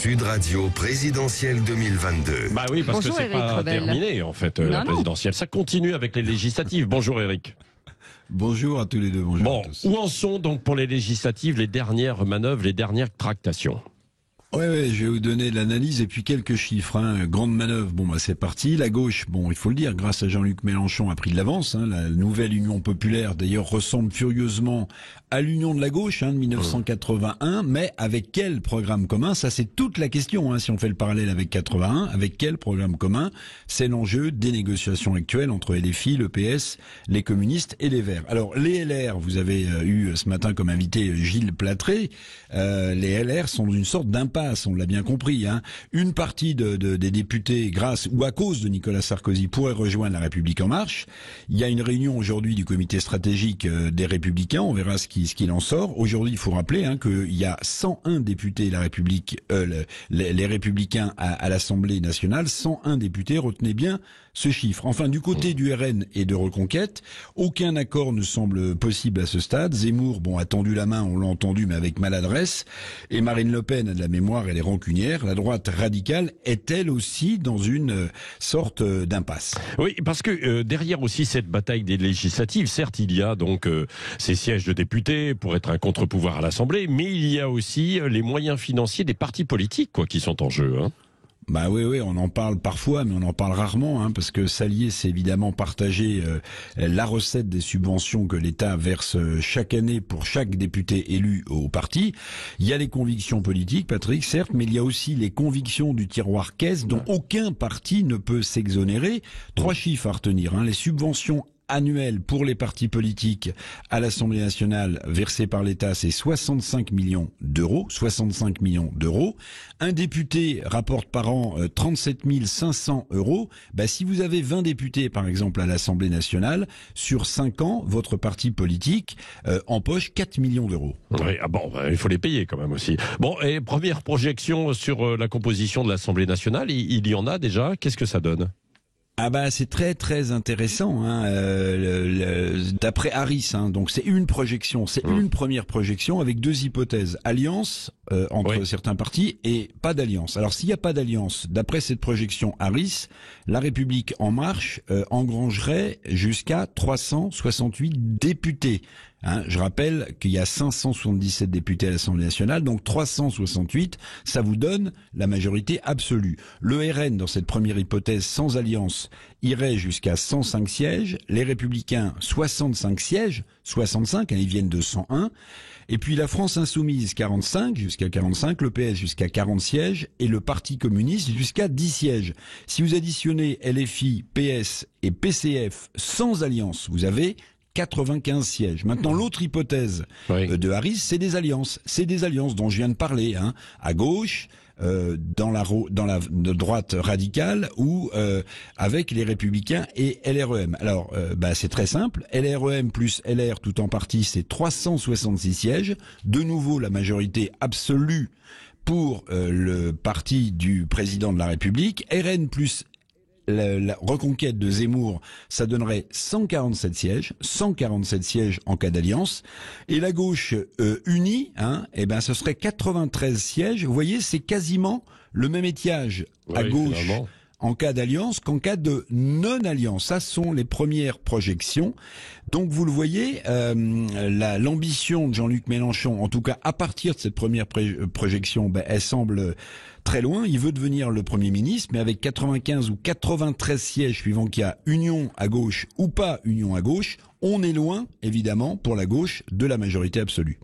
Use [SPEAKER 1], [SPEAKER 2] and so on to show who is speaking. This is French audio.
[SPEAKER 1] Sud Radio présidentielle 2022.
[SPEAKER 2] Bah oui, parce
[SPEAKER 3] Bonjour,
[SPEAKER 2] que c'est
[SPEAKER 3] Éric
[SPEAKER 2] pas
[SPEAKER 3] Revel.
[SPEAKER 2] terminé en fait,
[SPEAKER 3] Non,
[SPEAKER 2] la
[SPEAKER 3] non.
[SPEAKER 2] présidentielle. Ça continue avec les législatives. Bonjour Éric.
[SPEAKER 4] Bonjour à tous les deux, bonjour
[SPEAKER 2] Bon,
[SPEAKER 4] à tous.
[SPEAKER 2] où en sont donc pour les législatives les dernières manœuvres, les dernières tractations?
[SPEAKER 4] Ouais, je vais vous donner de l'analyse et puis quelques chiffres. Grande manœuvre, c'est parti. La gauche, il faut le dire, grâce à Jean-Luc Mélenchon, a pris de l'avance. La nouvelle Union populaire, d'ailleurs, ressemble furieusement à l'Union de la gauche de 1981, mais avec quel programme commun? Ça, c'est toute la question. Si on fait le parallèle avec 81, avec quel programme commun? C'est l'enjeu des négociations actuelles entre LFI, le PS, les communistes et les Verts. Alors, les LR, vous avez eu ce matin comme invité Gilles Platré. Les LR sont dans une sorte d'impasse. On l'a bien compris. Une partie des députés, grâce ou à cause de Nicolas Sarkozy, pourrait rejoindre La République En Marche. Il y a une réunion aujourd'hui du comité stratégique des Républicains. On verra ce qu'il en sort. Aujourd'hui, il faut rappeler qu'il y a 101 députés les Républicains à l'Assemblée nationale. 101 députés. Retenez bien ce chiffre. Enfin, du côté du RN et de Reconquête, aucun accord ne semble possible à ce stade. Zemmour, a tendu la main, on l'a entendu, mais avec maladresse. Et Marine Le Pen a de la mémoire, elle est rancunière. La droite radicale est elle aussi dans une sorte d'impasse.
[SPEAKER 2] Oui, parce que derrière aussi cette bataille des législatives, certes, il y a donc ces sièges de députés pour être un contre-pouvoir à l'Assemblée, mais il y a aussi les moyens financiers des partis politiques qui sont en jeu.
[SPEAKER 4] Oui, on en parle parfois, mais on en parle rarement, parce que s'allier, c'est évidemment partager la recette des subventions que l'État verse chaque année pour chaque député élu au parti. Il y a les convictions politiques, Patrick, certes, mais il y a aussi les convictions du tiroir caisse dont aucun parti ne peut s'exonérer. 3 chiffres à retenir, les subventions annuel pour les partis politiques à l'Assemblée nationale versé par l'État, c'est 65 millions d'euros. 65 millions d'euros. Un député rapporte par an 37 500 euros. Si vous avez 20 députés, par exemple, à l'Assemblée nationale, sur 5 ans, votre parti politique empoche 4 millions d'euros.
[SPEAKER 2] Oui, il faut les payer quand même aussi. Et première projection sur la composition de l'Assemblée nationale, il y en a déjà. Qu'est-ce que ça donne?
[SPEAKER 4] C'est très très intéressant d'après Harris, donc c'est une projection, c'est une première projection avec 2 hypothèses, alliance entre certains partis et pas d'alliance. Alors s'il n'y a pas d'alliance, d'après cette projection Harris, La République En Marche engrangerait jusqu'à 368 députés. Je rappelle qu'il y a 577 députés à l'Assemblée nationale, donc 368, ça vous donne la majorité absolue. Le RN, dans cette première hypothèse, sans alliance, irait jusqu'à 105 sièges, les Républicains 65 sièges, 65, ils viennent de 101, et puis la France Insoumise 45, jusqu'à 45, le PS jusqu'à 40 sièges, et le Parti communiste jusqu'à 10 sièges. Si vous additionnez LFI, PS et PCF sans alliance, vous avez 95 sièges. Maintenant, l'autre hypothèse de Harris, c'est des alliances. C'est des alliances dont je viens de parler, à gauche, dans la droite radicale ou avec les Républicains et LREM. Alors, c'est très simple. LREM plus LR tout en partie, c'est 366 sièges. De nouveau, la majorité absolue pour le parti du président de la République. RN plus la reconquête de Zemmour, ça donnerait 147 sièges en cas d'alliance. Et la gauche unie, ce serait 93 sièges. Vous voyez, c'est quasiment le même étiage à gauche finalement, en cas d'alliance qu'en cas de non-alliance. Ça sont les premières projections. Donc vous le voyez, l'ambition de Jean-Luc Mélenchon, en tout cas à partir de cette première projection, elle semble très loin. Il veut devenir le Premier ministre, mais avec 95 ou 93 sièges, suivant qu'il y a union à gauche ou pas union à gauche, on est loin, évidemment, pour la gauche, de la majorité absolue.